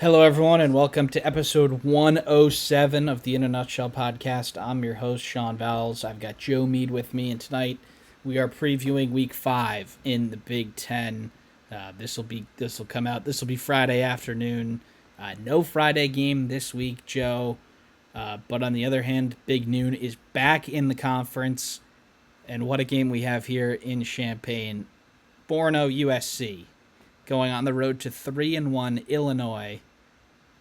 Hello, everyone, and welcome to episode 107 of the In a Nutshell podcast. I'm your host, Sean Vowells. I've got Joe Meade with me, and tonight we are previewing Week 5 in the Big Ten. This will come out. This will be Friday afternoon. No Friday game this week, Joe. But on the other hand, Big Noon is back in the conference, and what a game we have here in Champaign. 4-0 USC going on the road to 3-1 Illinois.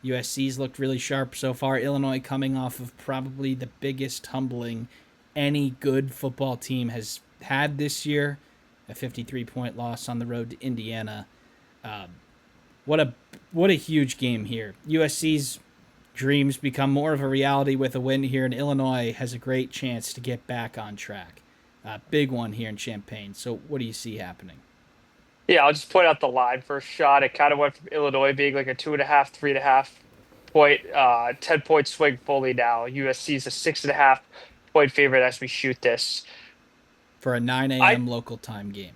USC's looked really sharp so far. Illinois coming off of probably the biggest tumbling any good football team has had this year. A 53-point loss on the road to Indiana. Um, what a huge game here. USC's dreams become more of a reality with a win here, and Illinois has a great chance to get back on track. Big one here in Champaign. So what do you see happening? Yeah, I'll just point out the line for a shot. It kind of went from Illinois being like a 2.5, 3.5 point, 10 point swing fully now. USC is a 6.5 point favorite as we shoot this. For a 9 I a.m. local time game.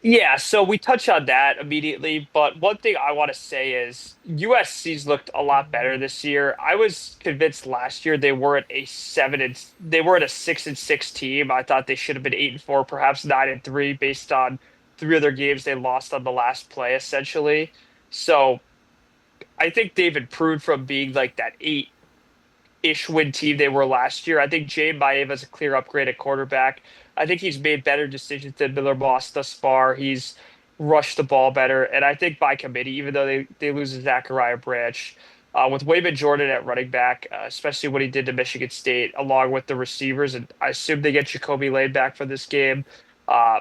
Yeah, so we touch on that immediately, but one thing I want to say is USC's looked a lot better this year. I was convinced last year they weren't a 6-6 team. I thought they should have been 8-4, perhaps 9-3, based on three of their games they lost on the last play, essentially. So I think they've improved from being like that eight-ish win team they were last year. I think Jay Maeva's a clear upgrade at quarterback. I think he's made better decisions than Miller Moss thus far. He's rushed the ball better, and I think by committee, even though they lose to Zachariah Branch, with Wayman Jordan at running back, especially what he did to Michigan State, along with the receivers, and I assume they get Jacoby Lane back for this game. Uh,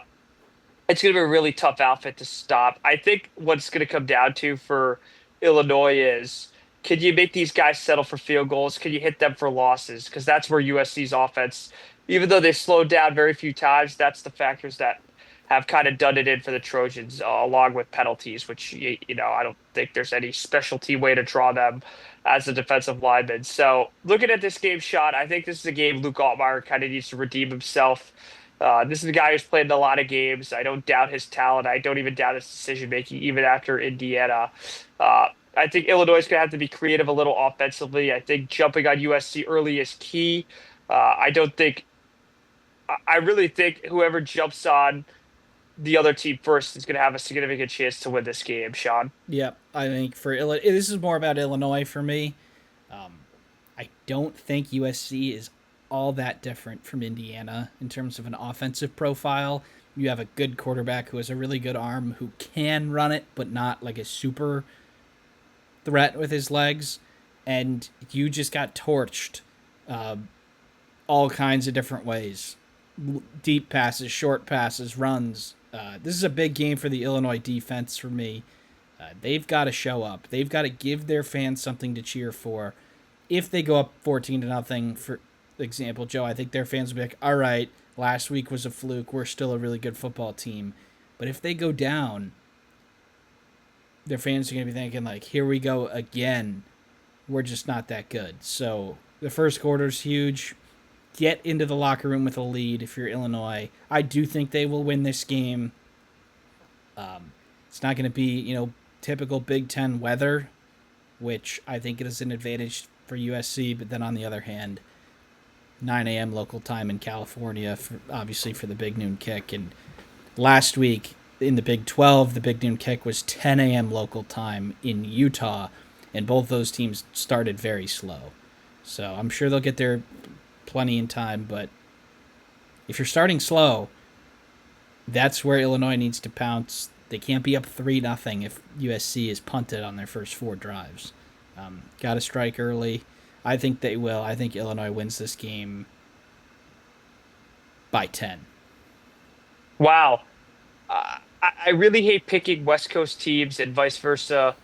it's going to be a really tough outfit to stop. I think what it's going to come down to for Illinois is, can you make these guys settle for field goals? Can you hit them for losses? Because that's where USC's offense, even though they've slowed down very few times, that's the factors that have kind of done it in for the Trojans, along with penalties, which, I don't think there's any specialty way to draw them as a defensive lineman. So looking at this game shot, I think this is a game Luke Altmaier kind of needs to redeem himself. This is a guy who's played in a lot of games. I don't doubt his talent. I don't even doubt his decision making, even after Indiana. I think Illinois is going to have to be creative a little offensively. I think jumping on USC early is key. I don't think, I really think whoever jumps on the other team first is going to have a significant chance to win this game, Sean. Yep, I think for this is more about Illinois for me. Um, I don't think USC is all that different from Indiana in terms of an offensive profile. You have a good quarterback who has a really good arm who can run it, but not like a super threat with his legs. And you just got torched uh, all kinds of different ways: deep passes, short passes, runs. This is a big game for the Illinois defense for me. They've got to show up. They've got to give their fans something to cheer for. If they go up 14-0, for example, Joe, I think their fans will be like, all right, last week was a fluke. We're still a really good football team. But if they go down, their fans are going to be thinking, like, here we go again. We're just not that good. So the first quarter is huge. Get into the locker room with a lead if you're Illinois. I do think they will win this game. It's not going to be, typical Big Ten weather, which I think it is an advantage for USC. But then on the other hand, 9 a.m. local time in California, obviously for the Big Noon kick. And last week in the Big 12, the Big Noon kick was 10 a.m. local time in Utah, and both those teams started very slow. So I'm sure they'll get there plenty in time, but if you're starting slow, that's where Illinois needs to pounce. They can't be up 3-0 if USC is punted on their first four drives. Got to strike early. I think they will. I think Illinois wins this game by 10. Wow. I really hate picking West Coast teams and vice versa,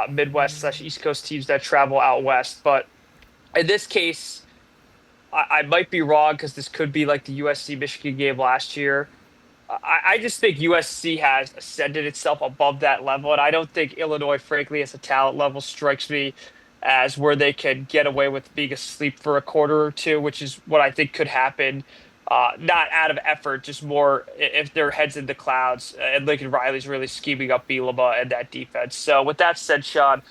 Midwest/East Coast teams that travel out west. But in this case, I might be wrong because this could be like the USC Michigan game last year. I just think USC has ascended itself above that level, and I don't think Illinois, frankly, as a talent level, strikes me as where they can get away with being asleep for a quarter or two, which is what I think could happen. Not out of effort, just more if their heads in the clouds, and Lincoln Riley's really scheming up Bielema and that defense. So with that said, Sean,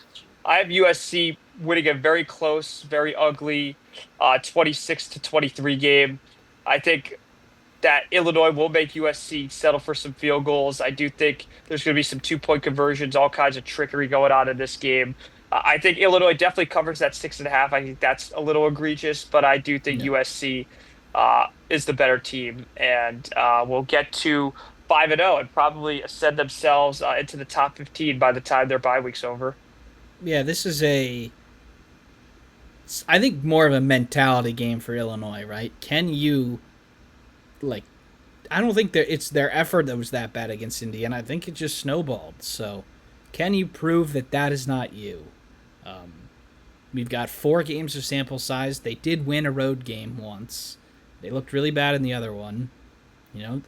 I have USC winning a very close, very ugly 26-23 game. I think that Illinois will make USC settle for some field goals. I do think there's going to be some 2-point conversions, all kinds of trickery going on in this game. I think Illinois definitely covers that 6.5. I think that's a little egregious, but I do think Yeah. USC is the better team and will get to 5-0 and probably ascend themselves into the top 15 by the time their bye week's over. Yeah, this is I think more of a mentality game for Illinois, right? Can you like I don't think it's their effort that was that bad against Indiana. I think it just snowballed. So, can you prove that that is not you? Um, we've got 4 games of sample size. They did win a road game once. They looked really bad in the other one.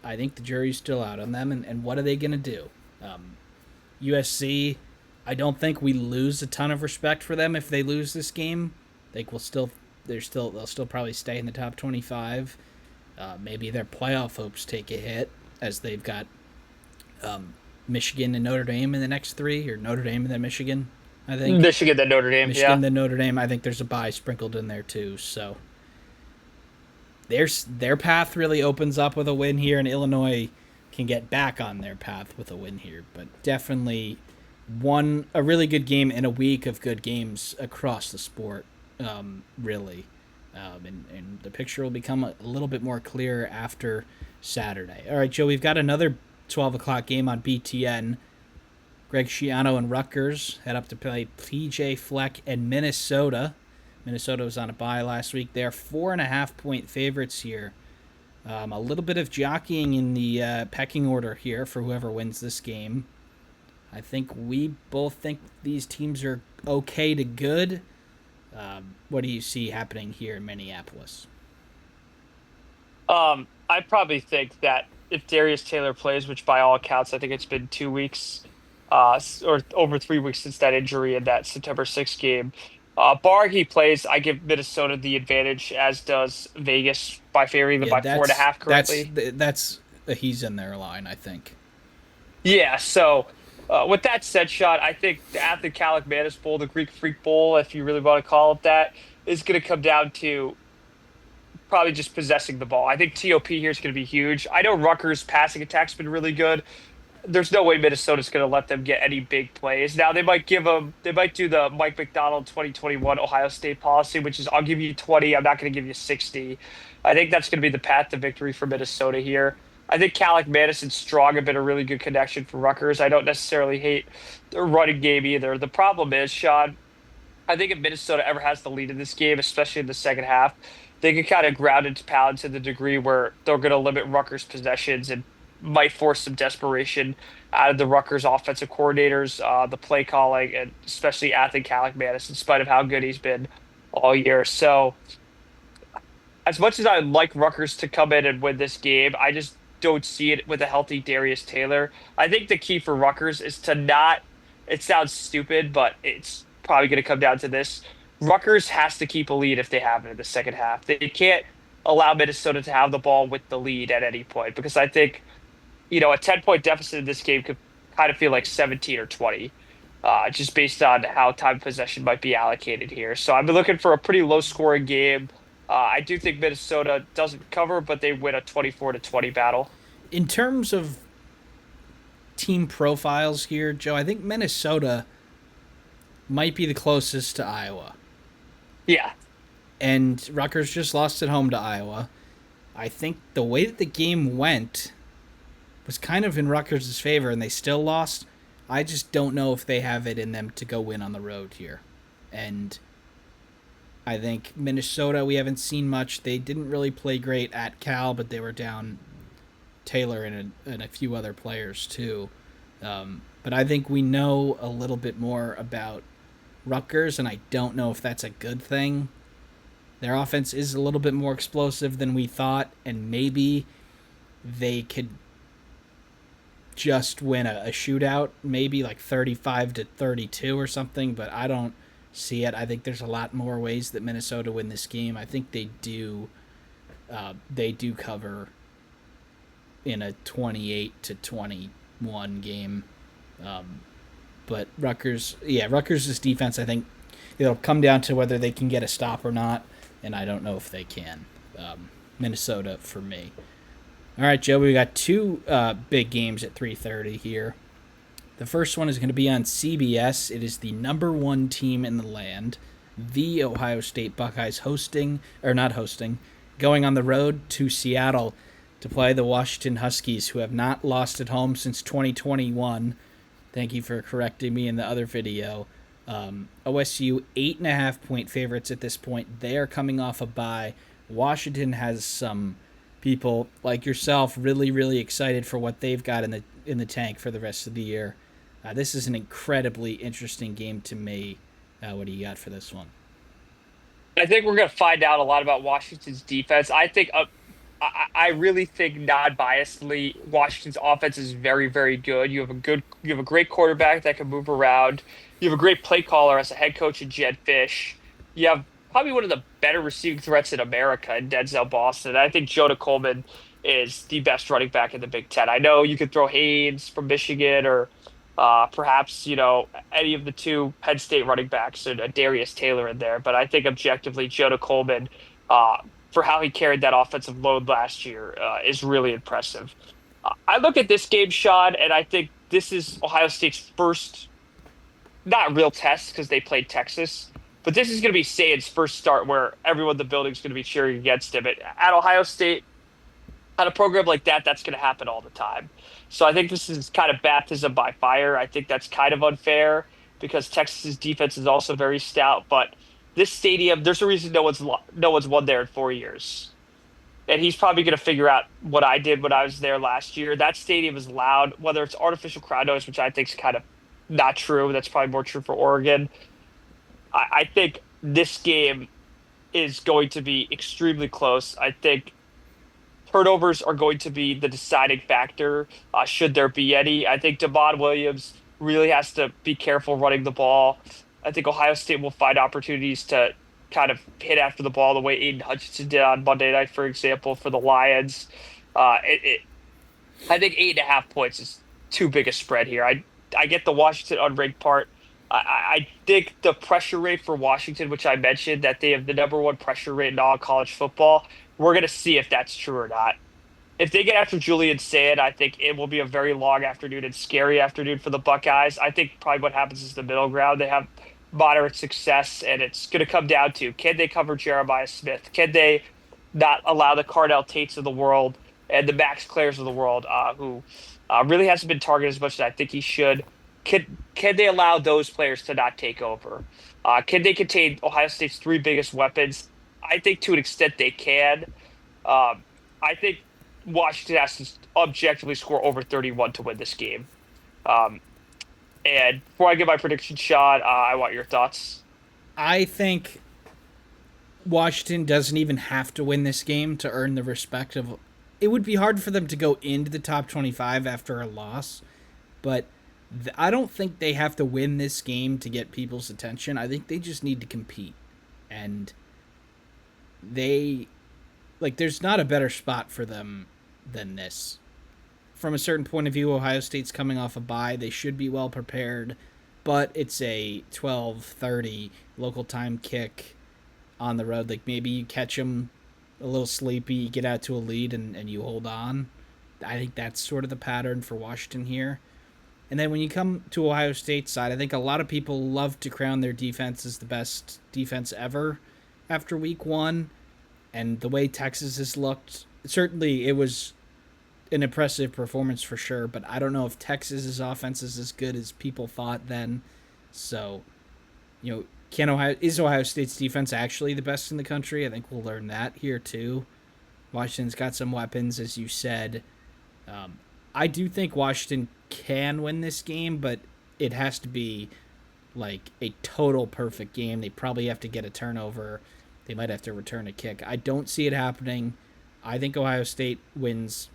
I think the jury's still out on them. And what are they going to do? USC, I don't think we lose a ton of respect for them if they lose this game. I think they'll still probably stay in the top 25. Maybe their playoff hopes take a hit as they've got Michigan and Notre Dame in the next 3, or Notre Dame and then Michigan, I think. Michigan, then Notre Dame, Michigan, yeah. then Notre Dame. I think there's a bye sprinkled in there too. So their path really opens up with a win here, and Illinois can get back on their path with a win here. But definitely a really good game in a week of good games across the sport, really. And the picture will become a little bit more clear after Saturday. All right, Joe, we've got another 12 o'clock game on BTN. Greg Schiano and Rutgers head up to play PJ Fleck and Minnesota. Minnesota was on a bye last week. They're 4.5-point favorites here. A little bit of jockeying in the pecking order here for whoever wins this game. I think we both think these teams are okay to good. What do you see happening here in Minneapolis? I probably think that if Darius Taylor plays, which by all accounts, I think it's been 2 weeks, or over 3 weeks since that injury in that September 6th game. Bar he plays, I give Minnesota the advantage, as does Vegas by favoring them Yeah, by 4.5 currently. that's he's in their line, I think. Yeah, so with that said, Shot, I think the Athlete Manus Bowl, the Greek Freak Bowl, if you really want to call it that, is going to come down to probably just possessing the ball. I think TOP here is going to be huge. I know Rutgers' passing attack's been really good. There's no way Minnesota's going to let them get any big plays. Now they might do the Mike McDonald 2021 Ohio State policy, which is I'll give you 20, I'm not going to give you 60. I think that's going to be the path to victory for Minnesota here. I think Calic Madison Strong have been a really good connection for Rutgers. I don't necessarily hate their running game either. The problem is, Sean, I think if Minnesota ever has the lead in this game, especially in the second half, they can kind of ground into pound to the degree where they're going to limit Rutgers' possessions and might force some desperation out of the Rutgers offensive coordinators, the play calling, and especially Athlete Calic Madison, in spite of how good he's been all year. So as much as I'd like Rutgers to come in and win this game, I just don't see it with a healthy Darius Taylor. I think the key for Rutgers is to not, it sounds stupid, but it's probably going to come down to this. Rutgers has to keep a lead if they have it in the second half. They can't allow Minnesota to have the ball with the lead at any point because I think, a 10-point deficit in this game could kind of feel like 17 or 20, just based on how time possession might be allocated here. So I'm looking for a pretty low scoring game. I do think Minnesota doesn't cover, but they win a 24-20 battle. In terms of team profiles here, Joe, I think Minnesota might be the closest to Iowa. Yeah. And Rutgers just lost at home to Iowa. I think the way that the game went was kind of in Rutgers' favor, and they still lost. I just don't know if they have it in them to go win on the road here. And I think Minnesota, we haven't seen much. They didn't really play great at Cal, but they were down Taylor and a few other players too. But I think we know a little bit more about Rutgers, and I don't know if that's a good thing. Their offense is a little bit more explosive than we thought, and maybe they could just win a shootout, maybe like 35-32 or something, but I don't see it. I think there's a lot more ways that Minnesota win this game. I think they do cover in a 28-21 game. But Rutgers' defense, I think it'll come down to whether they can get a stop or not, and I don't know if they can. Minnesota for me. All right, Joe, we got two big games at 3:30 here. The first one is going to be on CBS. It is the number one team in the land, the Ohio State Buckeyes, going on the road to Seattle to play the Washington Huskies, who have not lost at home since 2021. Thank you for correcting me in the other video. OSU 8.5-point favorites at this point. They are coming off a bye. Washington has some people like yourself really, really excited for what they've got in the tank for the rest of the year. This is an incredibly interesting game to me. What do you got for this one? I think we're going to find out a lot about Washington's defense. I really think non-biasedly, Washington's offense is very, very good. You have a great quarterback that can move around. You have a great play caller as a head coach in Jed Fish. You have probably one of the better receiving threats in America in Denzel Boston. I think Jonah Coleman is the best running back in the Big Ten. I know you could throw Haynes from Michigan or perhaps, any of the two Penn State running backs and Darius Taylor in there. But I think objectively, Jonah Coleman, for how he carried that offensive load last year, is really impressive. I look at this game, Sean, and I think this is Ohio State's first, not real test because they played Texas, but this is going to be Saban's first start where everyone in the building is going to be cheering against him. At Ohio State, on a program like that, that's going to happen all the time. So I think this is kind of baptism by fire. I think that's kind of unfair because Texas's defense is also very stout. But this stadium, there's a reason no one's won there in 4 years, and he's probably going to figure out what I did when I was there last year. That stadium is loud, whether it's artificial crowd noise, which I think is kind of not true. That's probably more true for Oregon. I think this game is going to be extremely close. I think turnovers are going to be the deciding factor, should there be any. I think Devon Williams really has to be careful running the ball. I think Ohio State will find opportunities to kind of hit after the ball the way Aiden Hutchinson did on Monday night, for example, for the Lions. I think 8.5 points is too big a spread here. I get the Washington unranked part. I think the pressure rate for Washington, which I mentioned, that they have the number one pressure rate in all college football. We're going to see if that's true or not. If they get after Julian Sand, I think it will be a very long afternoon and scary afternoon for the Buckeyes. I think probably what happens is the middle ground. They have moderate success, and it's going to come down to, can they cover Jeremiah Smith? Can they not allow the Cardell Tates of the world and the Max Clairs of the world, who really hasn't been targeted as much as I think he should? Can they allow those players to not take over? Can they contain Ohio State's three biggest weapons? I think to an extent they can. I think Washington has to objectively score over 31 to win this game. And before I give my prediction, Sean, I want your thoughts. I think Washington doesn't even have to win this game to earn the respect of. It would be hard for them to go into the top 25 after a loss, but I don't think they have to win this game to get people's attention. I think they just need to compete. And there's not a better spot for them than this. From a certain point of view, Ohio State's coming off a bye. They should be well prepared, but it's a 12:30 local time kick on the road. Like, maybe you catch them a little sleepy, you get out to a lead, and you hold on. I think that's sort of the pattern for Washington here. And then when you come to Ohio State's side, I think a lot of people love to crown their defense as the best defense ever after week one. And the way Texas has looked, certainly it was an impressive performance for sure, but I don't know if Texas's offense is as good as people thought then. So, is Ohio State's defense actually the best in the country? I think we'll learn that here too. Washington's got some weapons, as you said. I do think Washington can win this game, but it has to be like a total perfect game. They probably have to get a turnover. They might have to return a kick. I don't see it happening. I think Ohio State wins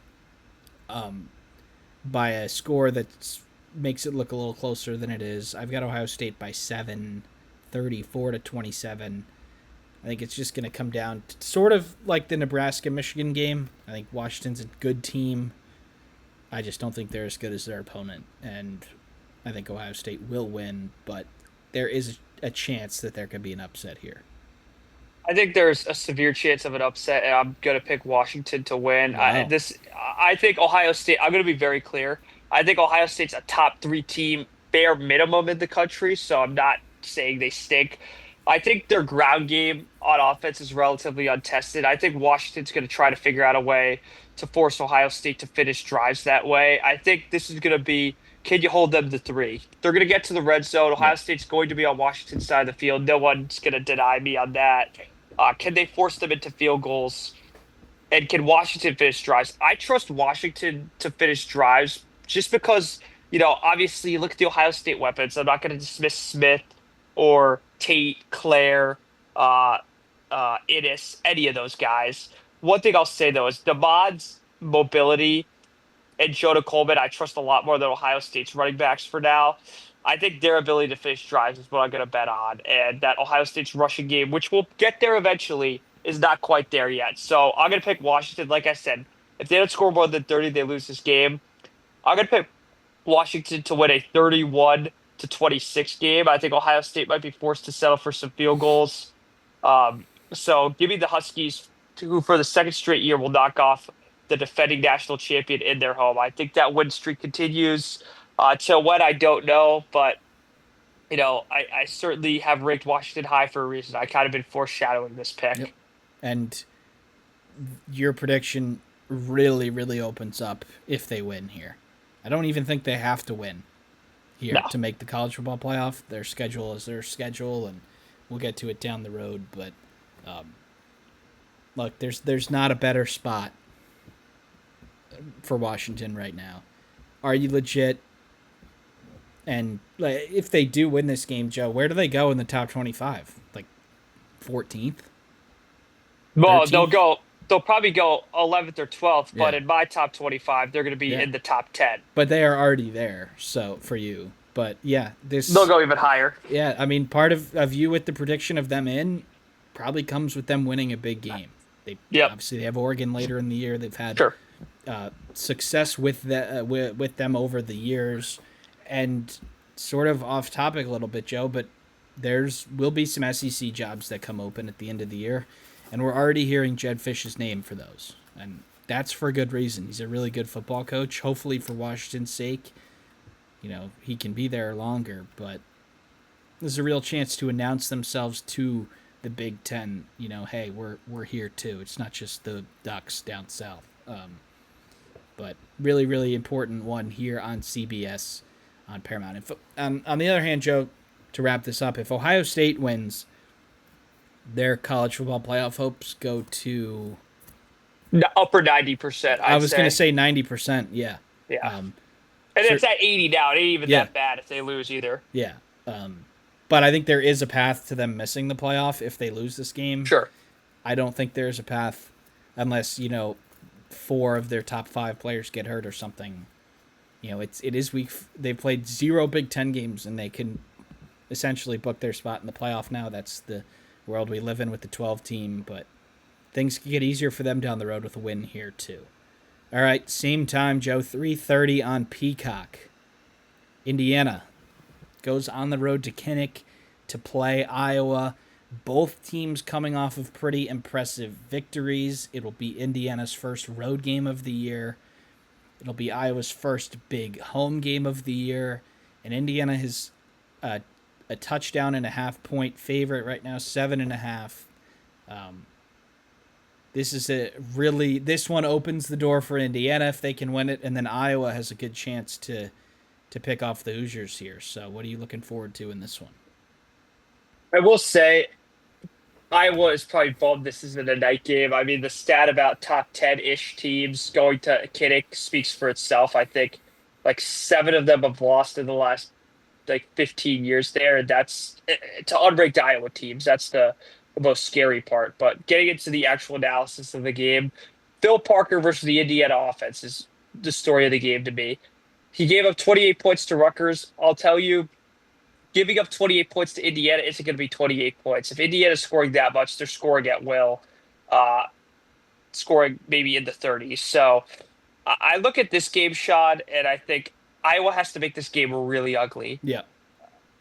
by a score that makes it look a little closer than it is. I've got Ohio State by 7, 34-27. I think it's just going to come down to sort of like the Nebraska-Michigan game. I think Washington's a good team. I just don't think they're as good as their opponent. And I think Ohio State will win, but there is a chance that there could be an upset here. I think there's a severe chance of an upset, and I'm going to pick Washington to win. Wow. I think Ohio State. I'm going to be very clear. I think Ohio State's a top three team, bare minimum in the country. So I'm not saying they stink. I think their ground game on offense is relatively untested. I think Washington's going to try to figure out a way to force Ohio State to finish drives that way. I think this is going to be, can you hold them to three? They're going to get to the red zone. Yeah. Ohio State's going to be on Washington's side of the field. No one's going to deny me on that. Can they force them into field goals? And can Washington finish drives? I trust Washington to finish drives just because, obviously you look at the Ohio State weapons. I'm not going to dismiss Smith or Tate, Claire, uh, Innis, any of those guys. One thing I'll say though is Demod's mobility and Jonah Coleman, I trust a lot more than Ohio State's running backs for now. I think their ability to finish drives is what I'm going to bet on. And that Ohio State's rushing game, which will get there eventually, is not quite there yet. So I'm going to pick Washington. Like I said, if they don't score more than 30, they lose this game. I'm going to pick Washington to win a 31-26 game. I think Ohio State might be forced to settle for some field goals. So give me the Huskies, who for the second straight year will knock off the defending national champion in their home. I think that win streak continues. Till when, I don't know, but I certainly have ranked Washington high for a reason. I kind of been foreshadowing this Yep. pick. And your prediction really, really opens up if they win here. I don't even think they have to win here No. to make the college football playoff. Their schedule is their schedule, and we'll get to it down the road. But um, look, there's not a better spot for Washington right now. Are you legit? And like, if they do win this game, Joe, where do they go in the top 25? Like 14th, Well, 13th? they'll probably go 11th or 12th, but Yeah, in my top 25, they're going to be yeah. in the top 10. But they are already there. So for you, but yeah, They'll this go even higher. yeah. I mean, part of you with the prediction of them in probably comes with them winning a big game. They Yep, obviously they have Oregon later in the year. They've had sure. success with them over the years, and sort of off topic a little bit, Joe. But there's will be some SEC jobs that come open at the end of the year, and we're already hearing Jed Fish's name for those, and that's for a good reason. He's a really good football coach. Hopefully, for Washington's sake, he can be there longer. But there's a real chance to announce themselves to the Big Ten. Hey, we're here too. It's not just the Ducks down south. But really, really important one here on CBS on Paramount. On the other hand, Joe, to wrap this up, if Ohio State wins, their college football playoff hopes go to. Upper 90%, I I'd was going to say. say 90%. Yeah. Yeah. Um, And sure, it's at 80 now. It ain't even yeah. that bad if they lose either. Yeah. But I think there is a path to them missing the playoff if they lose this game. Sure. I don't think there's a path unless, four of their top five players get hurt or something. It is week. They've played 0 Big Ten games and they can essentially book their spot in the playoff now. That's the world we live in with the 12 team, but things can get easier for them down the road with a win here too. All right, same time, Joe. 3:30 on Peacock. Indiana goes on the road to Kinnick to play Iowa. Both teams coming off of pretty impressive victories. It'll be Indiana's first road game of the year. It'll be Iowa's first big home game of the year. And Indiana is a touchdown and a half point favorite right now, 7.5. This one opens the door for Indiana if they can win it, and then Iowa has a good chance to pick off the Hoosiers here. So what are you looking forward to in this one? I will say Iowa is probably bummed this isn't a night game. I mean, the stat about top 10-ish teams going to Kinnick speaks for itself. I think like 7 of them have lost in the last like 15 years there. And that's to unranked Iowa teams. That's the most scary part. But getting into the actual analysis of the game, Phil Parker versus the Indiana offense is the story of the game to me. He gave up 28 points to Rutgers. I'll tell you, giving up 28 points to Indiana isn't going to be 28 points. If Indiana's scoring that much, they're scoring at will, uh, scoring maybe in the 30s. So I look at this game, Sean, and I think Iowa has to make this game really ugly. Yeah.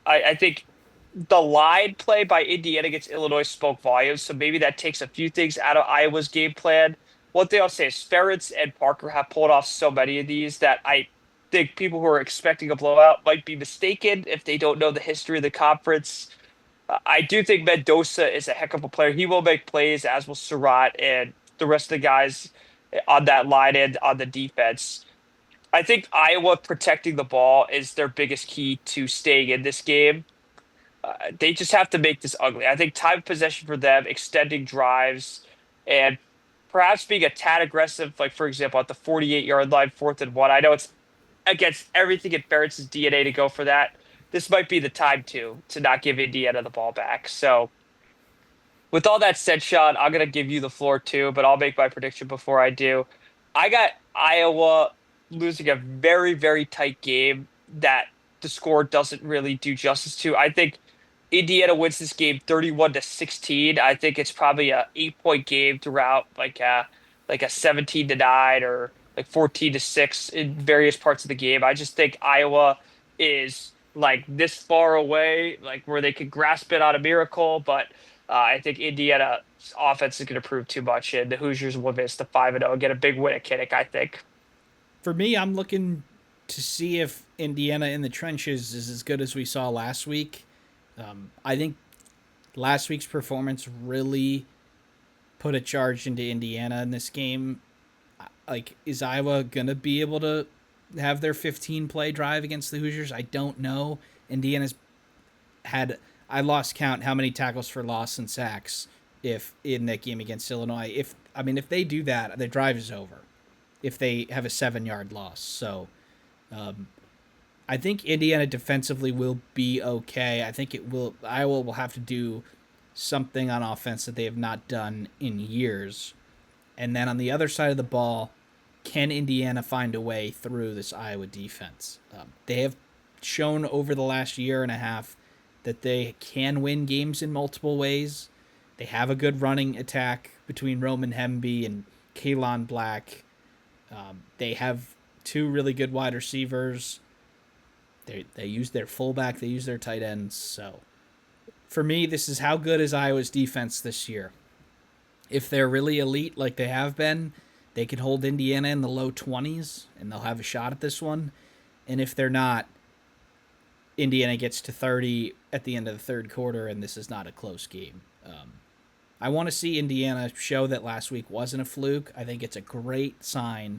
I think the line play by Indiana against Illinois spoke volumes, so maybe that takes a few things out of Iowa's game plan. One thing I'll say is Ferentz and Parker have pulled off so many of these that I think people who are expecting a blowout might be mistaken if they don't know the history of the conference. I do think Mendoza is a heck of a player. He will make plays, as will Surratt and the rest of the guys on that line and on the defense. I think Iowa protecting the ball is their biggest key to staying in this game. They just have to make this ugly. I think time of possession for them, extending drives, and perhaps being a tad aggressive, like for example, at the 48-yard line, 4th and 1. I know it's against everything in Ferretz's DNA to go for that. This might be the time to not give Indiana the ball back. So with all that said, Sean, I'm going to give you the floor too, but I'll make my prediction before I do. I got Iowa losing a very, very tight game that the score doesn't really do justice to. I think Indiana wins this game 31-16. I think it's probably a 8-point game throughout, like a 17-9 or like 14-6 in various parts of the game. I just think Iowa is like this far away, like where they could grasp it on a miracle, but I think Indiana's offense is going to prove too much, and the Hoosiers will miss the 5-0 and get a big win at Kinnick, I think. For me, I'm looking to see if Indiana in the trenches is as good as we saw last week. I think last week's performance really put a charge into Indiana in this game. Like, is Iowa going to be able to have their 15 play drive against the Hoosiers? I don't know. Indiana's had, I lost count how many tackles for loss and sacks if in that game against Illinois. If they do that, the drive is over. If they have a 7-yard loss, so I think Indiana defensively will be okay. I think it will. Iowa will have to do something on offense that they have not done in years. And then on the other side of the ball, can Indiana find a way through this Iowa defense? They have shown over the last year and a half that they can win games in multiple ways. They have a good running attack between Roman Hemby and Kalon Black. They have two really good wide receivers. They use their fullback. They use their tight ends. So for me, this is how good is Iowa's defense this year. If they're really elite like they have been, they can hold Indiana in the low 20s, and they'll have a shot at this one. And if they're not, Indiana gets to 30 at the end of the third quarter, and this is not a close game. I want to see Indiana show that last week wasn't a fluke. I think it's a great sign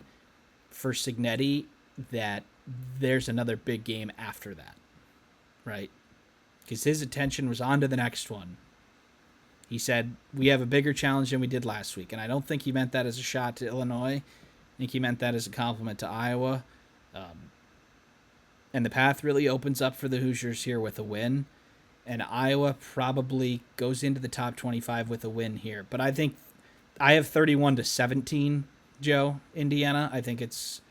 for Cignetti that there's another big game after that, right? Because his attention was on to the next one. He said, we have a bigger challenge than we did last week. And I don't think he meant that as a shot to Illinois. I think he meant that as a compliment to Iowa. And the path really opens up for the Hoosiers here with a win. And Iowa probably goes into the top 25 with a win here. But I think I have 31-17, Joe, Indiana. I think it's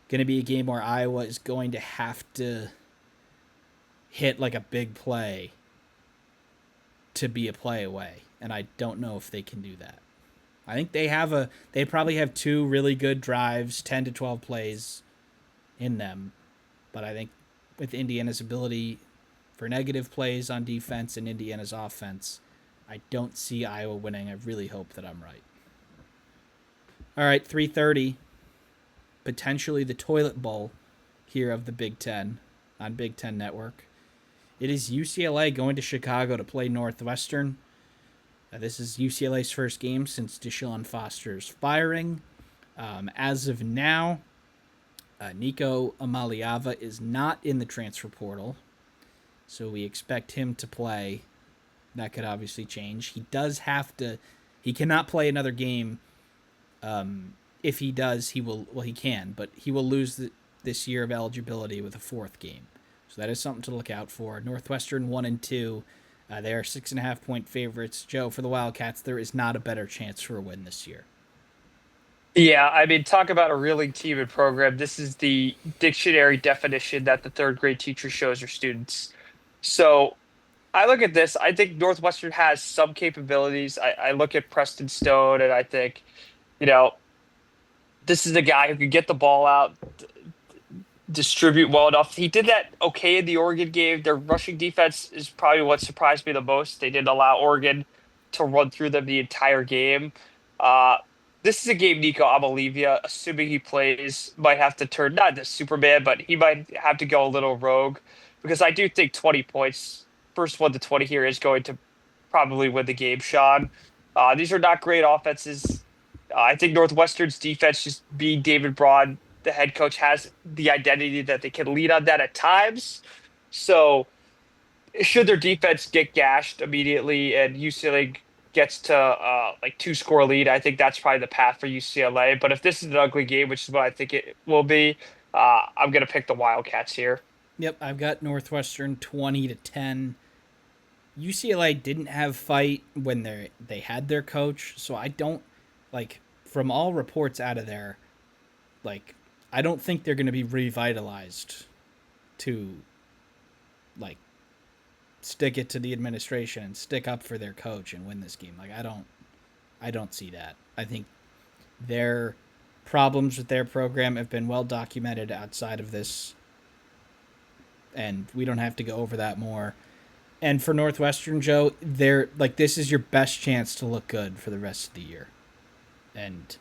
going to be a game where Iowa is going to have to hit like a big play to be a play away. And I don't know if they can do that. I think they probably have two really good drives, 10 to 12 plays in them. But I think with Indiana's ability for negative plays on defense and Indiana's offense, I don't see Iowa winning. I really hope that I'm right. All right, 3:30, potentially the toilet bowl here of the Big Ten on Big Ten Network. It is UCLA going to Chicago to play Northwestern. This is UCLA's first game since Deshaun Foster's firing. As of now, Nico Amaliava is not in the transfer portal, so we expect him to play. That could obviously change. He does have to. He cannot play another game. If he does, he will. Well, he can, but he will lose this year of eligibility with a fourth game. So that is something to look out for. Northwestern 1-2. They are 6.5-point favorites. Joe, for the Wildcats, there is not a better chance for a win this year. Yeah, I mean, talk about a reeling team and program. This is the dictionary definition that the third grade teacher shows her students. So I look at this. I think Northwestern has some capabilities. I look at Preston Stone, and I think, you know, this is a guy who can get the ball out. distribute well enough. He did that okay in the Oregon game. Their rushing defense is probably what surprised me the most. They didn't allow Oregon to run through them the entire game. Uh, this is a game Nico Amalivia, assuming he plays, might have to turn not into Superman, but he might have to go a little rogue because I do think 20 points, first 1 to 20 here is going to probably win the game, Sean. These are not great offenses. I think Northwestern's defense, just being David Braun, the head coach, has the identity that they can lean on that at times. So, should their defense get gashed immediately and UCLA gets to like 2 score lead, I think that's probably the path for UCLA. But if this is an ugly game, which is what I think it will be, I'm going to pick the Wildcats here. Yep, I've got Northwestern 20-10. UCLA didn't have fight when they had their coach, so I don't like from all reports out of there, like I don't think they're going to be revitalized to like stick it to the administration and stick up for their coach and win this game. Like I don't see that. I think their problems with their program have been well documented outside of this, and we don't have to go over that more. And for Northwestern, Joe, they're like this is your best chance to look good for the rest of the year. And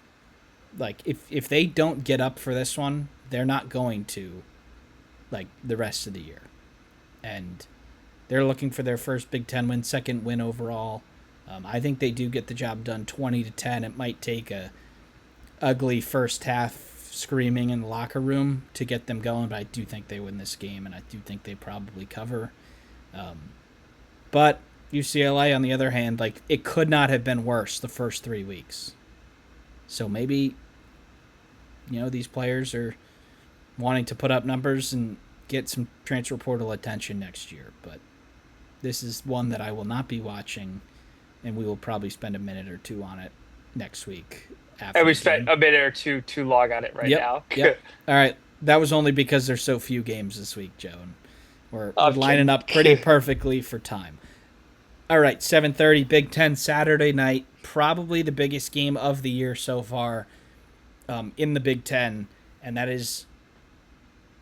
like if they don't get up for this one, they're not going to like the rest of the year. And they're looking for their first Big Ten win, second win overall. I think they do get the job done 20-10. It might take a ugly first half screaming in the locker room to get them going, but I do think they win this game, and I do think they probably cover. But UCLA, on the other hand, like it could not have been worse the first 3 weeks. So maybe, these players are wanting to put up numbers and get some transfer portal attention next year. But this is one that I will not be watching, and we will probably spend a minute or two on it next week. After And we the game. spent a minute or two too long on it right Yep. now. Yep. All right. That was only because there's so few games this week, Joe. And we're I'm lining kidding. up pretty perfectly for time. All right, 7:30 Big Ten Saturday night, probably the biggest game of the year so far in the Big Ten, and that is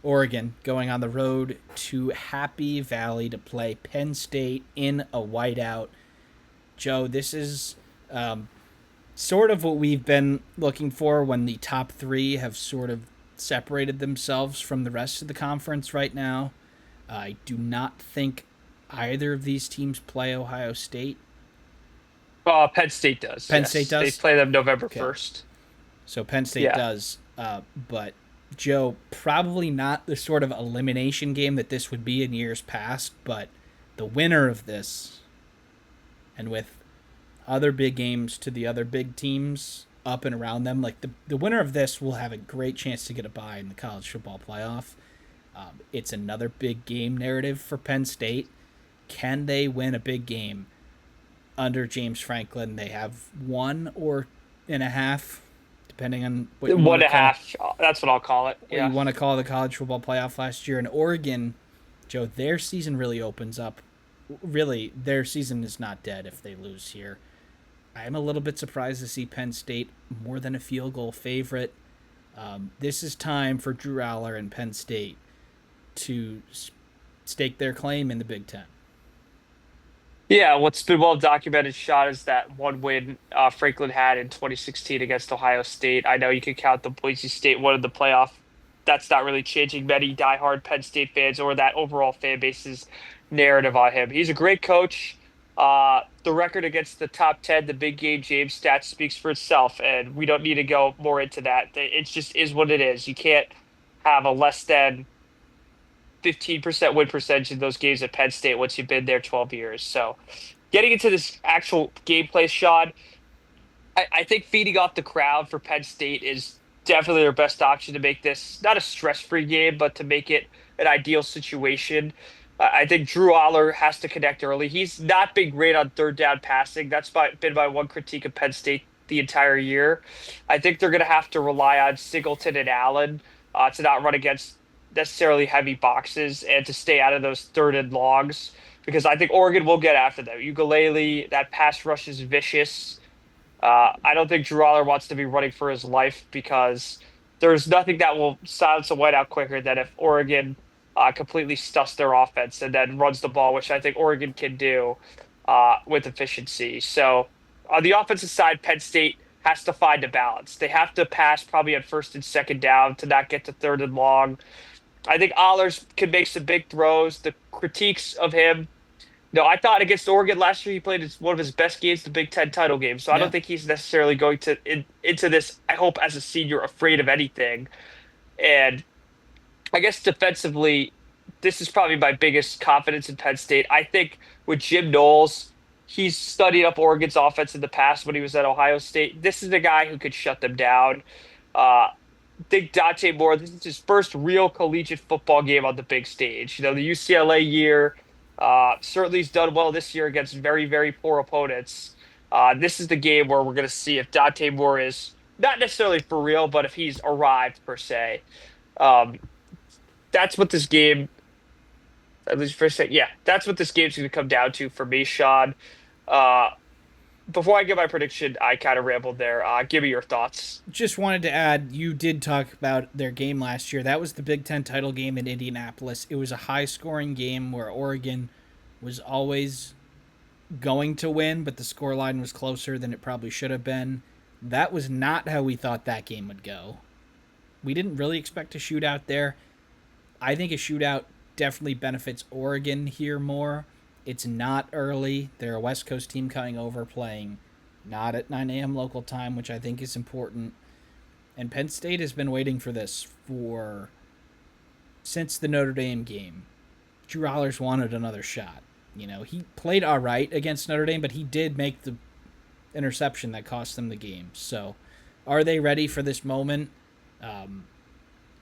Oregon going on the road to Happy Valley to play Penn State in a whiteout. Joe, this is sort of what we've been looking for when the top three have sort of separated themselves from the rest of the conference right now. I do not think either of these teams play Ohio State. Penn State does. Penn Yes. State They does? play them November Okay. 1st. So Penn State Yeah. does. But, Joe, probably not the sort of elimination game that this would be in years past, but the winner of this, and with other big games to the other big teams up and around them, like the winner of this will have a great chance to get a bye in the college football playoff. It's another big game narrative for Penn State. Can they win a big game under James Franklin? They have 1.5, depending on what you One want and to a call half. That's what I'll call it. what you Yeah. want to call the college football playoff last year. And Oregon, Joe, their season really opens up. Really, their season is not dead if they lose here. I'm a little bit surprised to see Penn State more than a field goal favorite. This is time for Drew Aller and Penn State to stake their claim in the Big Ten. Yeah, what's been well documented, Shot, is that one win Franklin had in 2016 against Ohio State. I know you can count the Boise State one in the playoff. That's not really changing many diehard Penn State fans or that overall fan base's narrative on him. He's a great coach. The record against the top 10, the big game James stats speaks for itself, and we don't need to go more into that. It just is what it is. You can't have a less than 15% win percentage in those games at Penn State once you've been there 12 years. So getting into this actual gameplay, Sean, I think feeding off the crowd for Penn State is definitely their best option to make this not a stress-free game, but to make it an ideal situation. I think Drew Aller has to connect early. He's not been great on third down passing. Been my one critique of Penn State the entire year. I think they're going to have to rely on Singleton and Allen to not run against necessarily heavy boxes and to stay out of those third and longs because I think Oregon will get after them. Ukulele, that pass rush is vicious. I don't think Drew Aller wants to be running for his life because There's nothing that will silence a whiteout quicker than if Oregon completely stuffs their offense and then runs the ball, which I think Oregon can do with efficiency. So on the offensive side, Penn State has to find a balance. They have to pass probably on first and second down to not get to third and long. I think Allers can make some big throws. The critiques of him, no, I thought against Oregon last year he played one of his best games, the Big Ten title game. So I don't Yeah, think he's necessarily going to into this. I hope as a senior, afraid of anything. And I guess defensively, this is probably my biggest confidence in Penn State. I think with Jim Knowles, he's studied up Oregon's offense in the past when he was at Ohio State. This is the guy who could shut them down. Uh, think Dante Moore, this is his first real collegiate football game on the big stage. The UCLA year, certainly he's done well this year against very, very poor opponents. This is the game where we're going to see if Dante Moore is not necessarily for real, but if he's arrived per se. Um, that's what this game, at least for a second, yeah, that's what this game's going to come down to for me, Sean. Uh, before I give my prediction, I kind of rambled there. Give me your thoughts. just wanted to add, you did talk about their game last year. That was the Big Ten title game in Indianapolis. It was a high scoring game where Oregon was always going to win, but the scoreline was closer than it probably should have been. That was not how we thought that game would go. We didn't really expect a shootout there. I think a shootout definitely benefits Oregon here more. It's not early. They're a West Coast team coming over playing not at 9 a.m. local time, which I think is important. And Penn State has been waiting for this for since the Notre Dame game. Drew Allers wanted another shot. He played all right against Notre Dame, but he did make the interception that cost them the game. So, are they ready for this moment?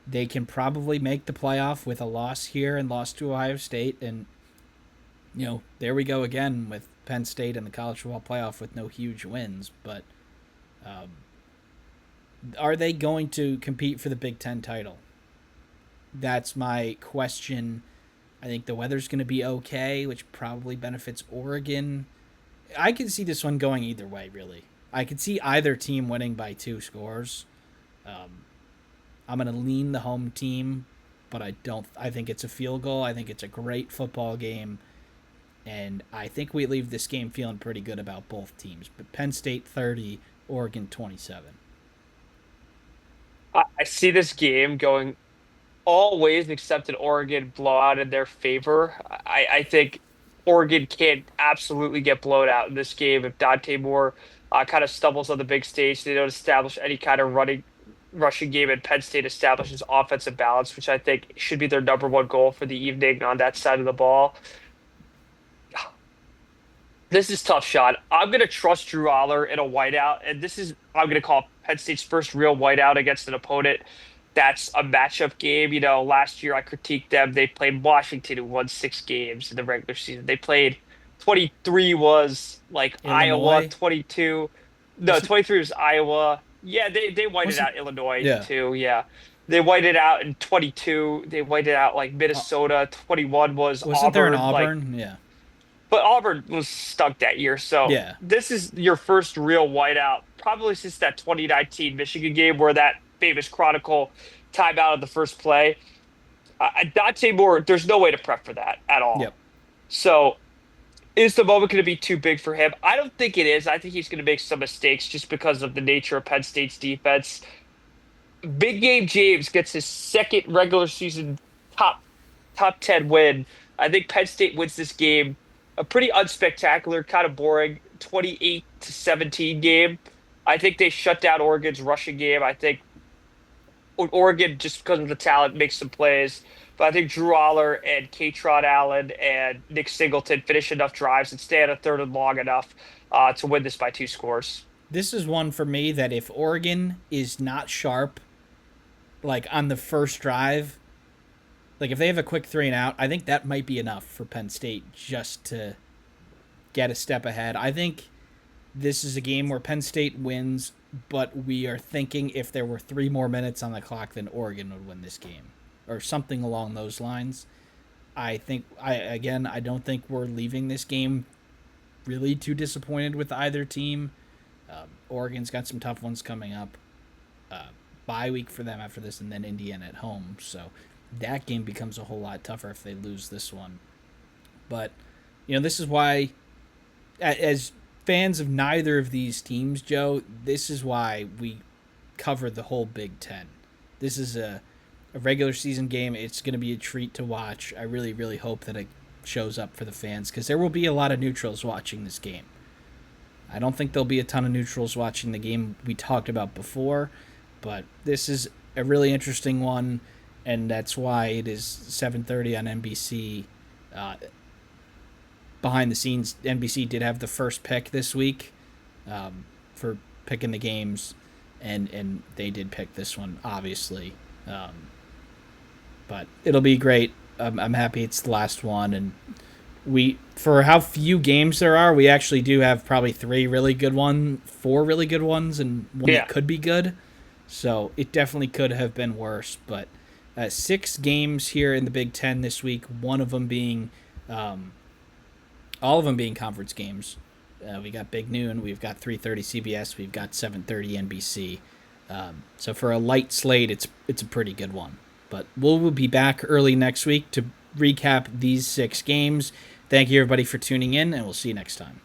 They can probably make the playoff with a loss here and loss to Ohio State. And, there we go again with Penn State and the college football playoff with no huge wins. But um, are they going to compete for the Big Ten title? That's my question. I think the weather's going to be okay, which probably benefits Oregon. I can see this one going either way, really. I could see either team winning by 2 scores. Um, I'm going to lean the home team, but I don't. I think it's a field goal. I think it's a great football game, and I think we leave this game feeling pretty good about both teams. But Penn State 30, Oregon 27. I see this game going all ways except an Oregon blowout in their favor. I think Oregon can absolutely get blown out in this game if Dante Moore kind of stumbles on the big stage. They don't establish any kind of rushing game, and Penn State establishes offensive balance, which I think should be their number one goal for the evening on that side of the ball. This is tough shot. I'm going to trust Drew Aller in a whiteout, and this is I'm going to call Penn State's first real whiteout against an opponent that's a matchup game. Last year I critiqued them. They played Washington, who won 6 games in the regular season. They played 23 was like Iowa, Illinois 22. No, wasn't 23 was Iowa. Yeah, they whited wasn't out Illinois yeah. too. Yeah. They whited out in 22. They whited out like Uh, Minnesota. 21 was wasn't there an Auburn. Like Auburn? Yeah, but Auburn was stuck that year. So yeah. this is your first real whiteout, probably since that 2019 Michigan game where that famous Chronicle timeout of the first play. Dante Moore, there's no way to prep for that at all. Yep. So is the moment going to be too big for him? I don't think it is. I think he's going to make some mistakes just because of the nature of Penn State's defense. Big game James gets his second regular season top top 10 win. I think Penn State wins this game. A pretty unspectacular, kind of boring 28-17 game. I think they shut down Oregon's rushing game. I think Oregon, just because of the talent, makes some plays. But I think Drew Aller and Katron Allen and Nick Singleton finish enough drives and stay at a third and long enough to win this by 2 scores. This is one for me that if Oregon is not sharp, like on the first drive, like if they have a quick 3 and out, I think that might be enough for Penn State just to get a step ahead. I think this is a game where Penn State wins, but we are thinking if there were 3 more minutes on the clock, then Oregon would win this game, or something along those lines. I don't think we're leaving this game really too disappointed with either team. Oregon's got some tough ones coming up, bye week for them after this, and then Indiana at home. So that game becomes a whole lot tougher if they lose this one. But this is why, as fans of neither of these teams, Joe, this is why we cover the whole Big Ten. This is a regular season game. It's going to be a treat to watch. I really, really hope that it shows up for the fans because there will be a lot of neutrals watching this game. I don't think there'll be a ton of neutrals watching the game we talked about before, but this is a really interesting one, and that's why it is 7:30 on NBC. Behind the scenes, NBC did have the first pick this week for picking the games, and they did pick this one, obviously. But it'll be great. I'm happy it's the last one, and for how few games there are, we actually do have probably four really good ones, and one Yeah. that could be good. So it definitely could have been worse. But 6 games here in the Big Ten this week. One of them being, all of them being conference games. We got Big Noon. We've got 3:30 CBS. We've got 7:30 NBC. So for a light slate, it's a pretty good one. But we'll be back early next week to recap these 6 games. Thank you, everybody, for tuning in, and we'll see you next time.